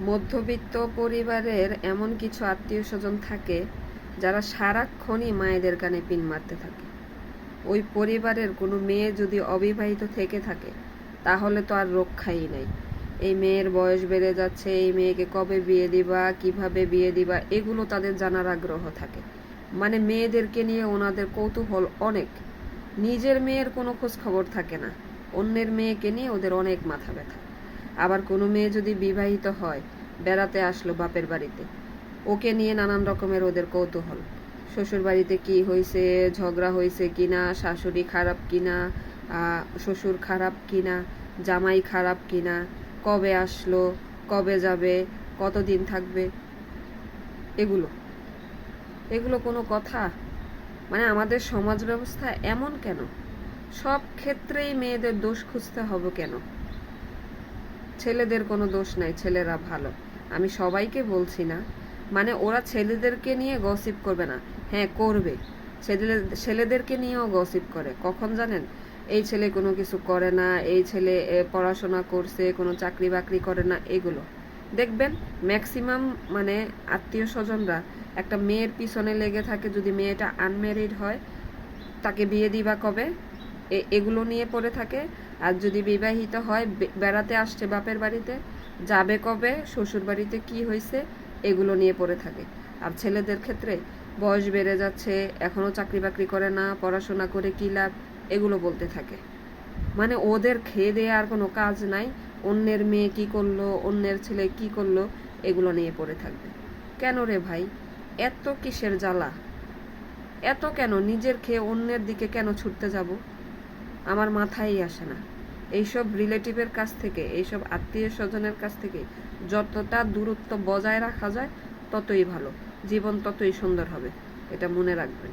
মধ্যবিত্ত পরিবারের এমন কিছু আত্মীয় স্বজন থাকে যারা সারাক্ষণই মায়েদের কানে পিন মারতে থাকে। ওই পরিবারের কোনো মেয়ে যদি অবিবাহিত থেকে থাকে তাহলে তো আর রক্ষাই নাই। এই মেয়ের বয়স বেড়ে যাচ্ছে, এই মেয়েকে কবে বিয়ে দিবা, কিভাবে বিয়ে দিবা, এগুলো তাদের জানার আগ্রহ থাকে। মানে মেয়েদেরকে নিয়ে ওনাদের কৌতূহল অনেক। নিজের মেয়ের কোনো খোঁজ খবর থাকে না, অন্যের মেয়েকে নিয়ে ওদের অনেক মাথা ব্যথা। আবার কোনো মেয়ে যদি বিবাহিত হয়, বেড়াতে আসলো বাপের বাড়িতে, ওকে নিয়ে নানান রকমের ওদের কৌতূহল। শ্বশুর বাড়িতে কি হয়েছে, ঝগড়া হয়েছে কিনা, শাশুড়ি খারাপ কিনা, শ্বশুর খারাপ কিনা, জামাই খারাপ কিনা, কবে আসলো, কবে যাবে, কতদিন থাকবে, এগুলো এগুলো কোনো কথা? মানে আমাদের সমাজ ব্যবস্থা এমন কেন? সব ক্ষেত্রেই মেয়েদের দোষ খুঁজতে হবে কেন? ছেলেদের কোনো দোষ নাই, ছেলেরা ভালো। আমি সবাইকে বলছি না, মানে ওরা ছেলেদেরকে নিয়ে গসিপ করবে না। হ্যাঁ করবে, ছেলেদেরকে নিয়েও গসিপ করে। কখন জানেন? এই ছেলে কোনো কিছু করে না, এই ছেলে পড়াশোনা করছে, কোনো চাকরি বাকরি করে না, এগুলো দেখবেন ম্যাক্সিমাম মানে আত্মীয় স্বজনরা একটা মেয়ের পিছনে লেগে থাকে। যদি মেয়েটা আনম্যারিড হয়, তাকে বিয়ে দিবা কবে, এগুলো নিয়ে পড়ে থাকে। আর যদি বিবাহিত হয়, বেড়াতে আসছে বাপের বাড়িতে, যাবে কবে, শ্বশুর বাড়িতে কি হয়েছে, এগুলো নিয়ে পড়ে থাকে। আর ছেলেদের ক্ষেত্রে বয়স বেড়ে যাচ্ছে, এখনো চাকরি বাকরি করে না, পড়াশোনা করে কি লাভ, এগুলো বলতে থাকে। মানে ওদের খেয়ে দেয়ে আর কোনো কাজ নাই। অন্যের মেয়ে কি করলো, অন্যের ছেলে কি করলো, এগুলো নিয়ে পড়ে থাকবে। কেন রে ভাই, এত কিসের জ্বালা? এত কেন নিজের খেয়ে অন্যের দিকে কেন ছুটতে যাব? আমার মাথায় আসে না। এইসব রিলেটিভের কাছ থেকে, এইসব আত্মীয় স্বজনের কাছ থেকে যতটা দূরত্ব বজায় রাখা যায় ততই ভালো, জীবন ততই সুন্দর হবে, এটা মনে রাখবেন।